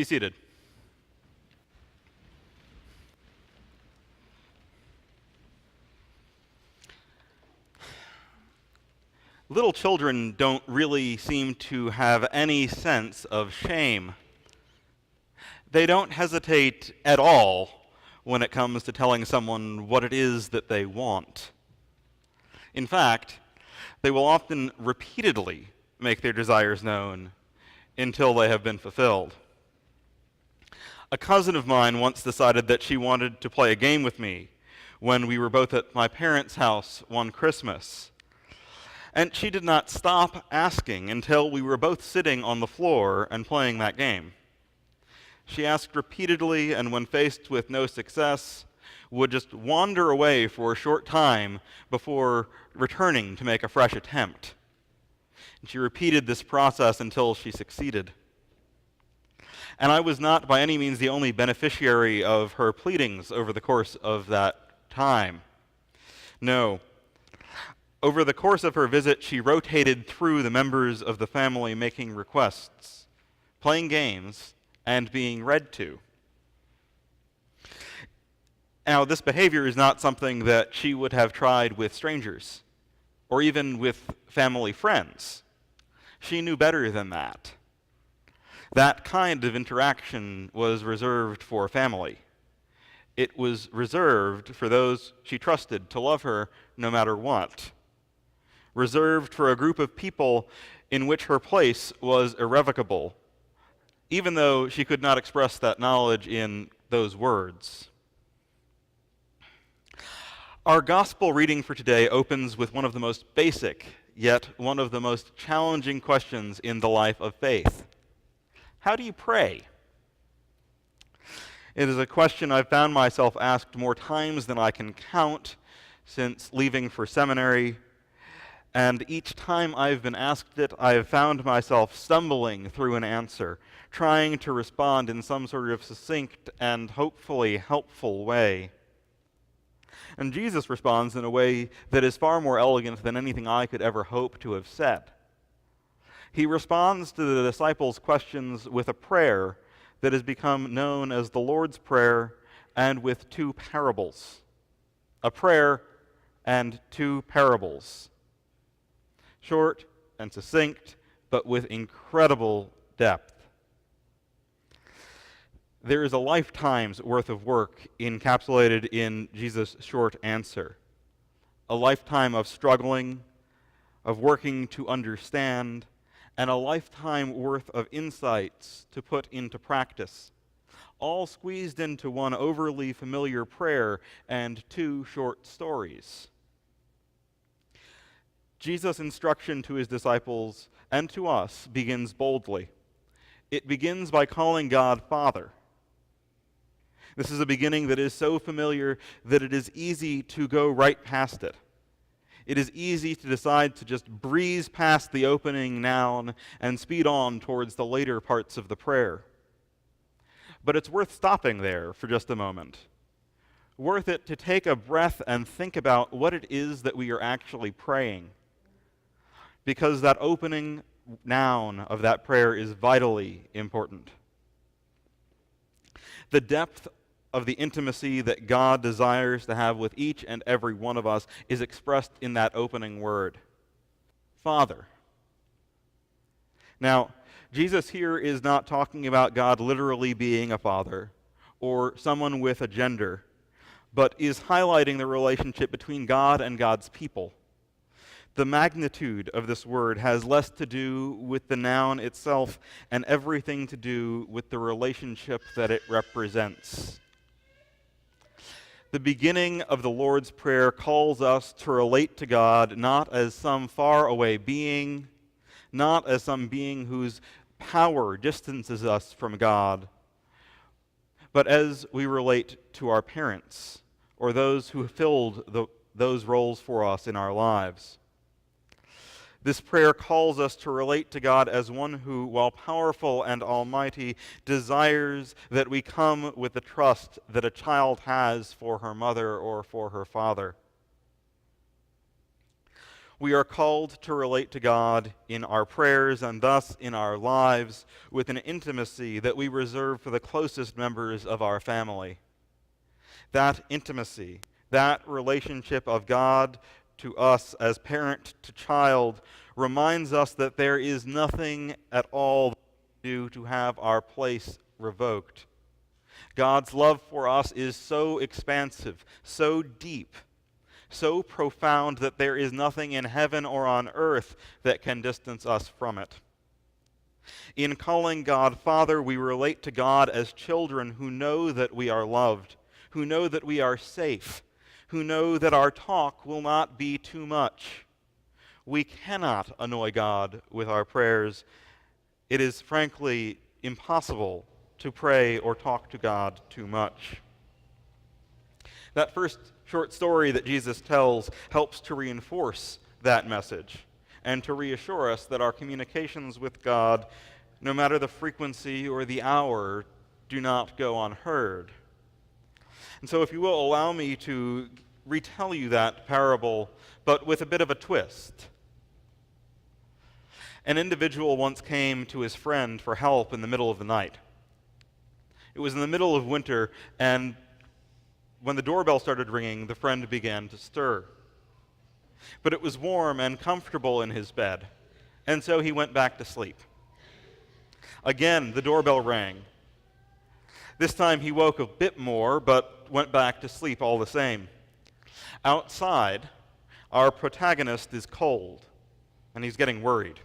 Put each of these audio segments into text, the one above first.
Be seated. Little children don't really seem to have any sense of shame. They don't hesitate at all when it comes to telling someone what it is that they want. In fact, they will often repeatedly make their desires known until they have been fulfilled. A cousin of mine once decided that she wanted to play a game with me when we were both at my parents' house one Christmas. And she did not stop asking until we were both sitting on the floor and playing that game. She asked repeatedly, and when faced with no success, would just wander away for a short time before returning to make a fresh attempt. And she repeated this process until she succeeded. And I was not by any means the only beneficiary of her pleadings over the course of that time. No. Over the course of her visit, she rotated through the members of the family making requests, playing games, and being read to. Now, this behavior is not something that she would have tried with strangers, or even with family friends. She knew better than that. That kind of interaction was reserved for family. It was reserved for those she trusted to love her no matter what. Reserved for a group of people in which her place was irrevocable, even though she could not express that knowledge in those words. Our gospel reading for today opens with one of the most basic, yet one of the most challenging questions in the life of faith. How do you pray? It is a question I've found myself asked more times than I can count since leaving for seminary. And each time I've been asked it, I have found myself stumbling through an answer, trying to respond in some sort of succinct and hopefully helpful way. And Jesus responds in a way that is far more elegant than anything I could ever hope to have said. He responds to the disciples' questions with a prayer that has become known as the Lord's Prayer, and with two parables. A prayer and two parables. Short and succinct, but with incredible depth. There is a lifetime's worth of work encapsulated in Jesus' short answer. A lifetime of struggling, of working to understand, and a lifetime worth of insights to put into practice, all squeezed into one overly familiar prayer and two short stories. Jesus' instruction to his disciples and to us begins boldly. It begins by calling God Father. This is a beginning that is so familiar that it is easy to go right past it. It is easy to decide to just breeze past the opening noun and speed on towards the later parts of the prayer. But it's worth stopping there for just a moment. Worth it to take a breath and think about what it is that we are actually praying. Because that opening noun of that prayer is vitally important. The depth of the intimacy that God desires to have with each and every one of us is expressed in that opening word, Father. Now, Jesus here is not talking about God literally being a father or someone with a gender, but is highlighting the relationship between God and God's people. The magnitude of this word has less to do with the noun itself and everything to do with the relationship that it represents. The beginning of the Lord's Prayer calls us to relate to God not as some faraway being, not as some being whose power distances us from God, but as we relate to our parents or those who filled those roles for us in our lives. This prayer calls us to relate to God as one who, while powerful and almighty, desires that we come with the trust that a child has for her mother or for her father. We are called to relate to God in our prayers and thus in our lives with an intimacy that we reserve for the closest members of our family. That intimacy, that relationship of God to us as parent to child, reminds us that there is nothing at all that we can do to have our place revoked. God's love for us is so expansive, so deep, so profound that there is nothing in heaven or on earth that can distance us from it. In calling God Father, we relate to God as children who know that we are loved, who know that we are safe, who know that our talk will not be too much. We cannot annoy God with our prayers. It is frankly impossible to pray or talk to God too much. That first short story that Jesus tells helps to reinforce that message and to reassure us that our communications with God, no matter the frequency or the hour, do not go unheard. And so if you will allow me to retell you that parable, but with a bit of a twist. An individual once came to his friend for help in the middle of the night. It was in the middle of winter, and when the doorbell started ringing, the friend began to stir. But it was warm and comfortable in his bed, and so he went back to sleep. Again, the doorbell rang. This time he woke a bit more, but went back to sleep all the same. Outside, our protagonist is cold, and he's getting worried.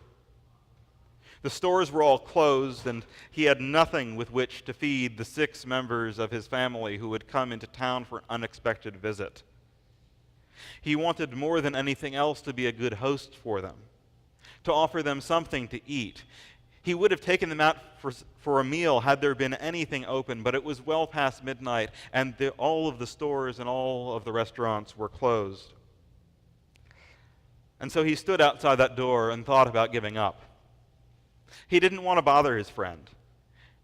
The stores were all closed, and he had nothing with which to feed the 6 members of his family who had come into town for an unexpected visit. He wanted more than anything else to be a good host for them, to offer them something to eat. He would have taken them out for a meal had there been anything open, but it was well past midnight, and all of the stores and all of the restaurants were closed. And so he stood outside that door and thought about giving up. He didn't want to bother his friend.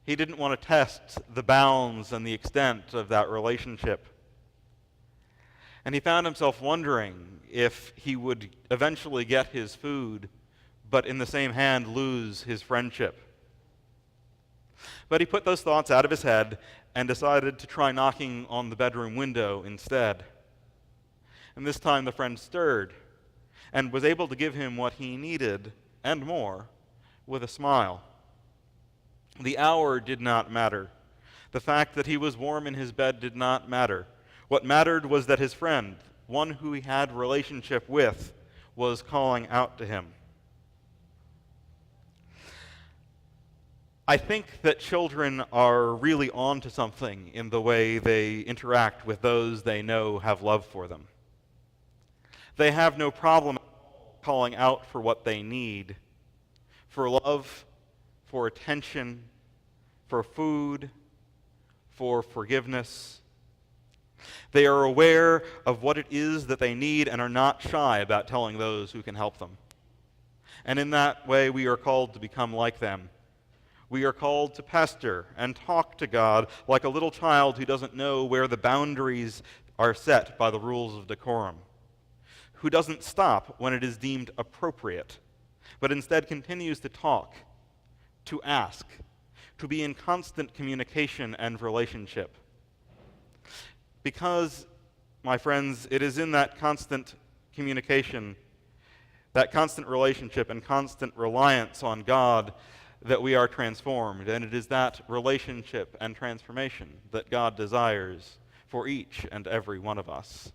He didn't want to test the bounds and the extent of that relationship. And he found himself wondering if he would eventually get his food, but in the same hand lose his friendship. But he put those thoughts out of his head and decided to try knocking on the bedroom window instead. And this time the friend stirred and was able to give him what he needed and more with a smile. The hour did not matter. The fact that he was warm in his bed did not matter. What mattered was that his friend, one who he had a relationship with, was calling out to him. I think that children are really on to something in the way they interact with those they know have love for them. They have no problem calling out for what they need, for love, for attention, for food, for forgiveness. They are aware of what it is that they need and are not shy about telling those who can help them. And in that way, we are called to become like them. We are called to pester and talk to God like a little child who doesn't know where the boundaries are set by the rules of decorum, who doesn't stop when it is deemed appropriate, but instead continues to talk, to ask, to be in constant communication and relationship. Because, my friends, it is in that constant communication, that constant relationship and constant reliance on God that we are transformed, and it is that relationship and transformation that God desires for each and every one of us.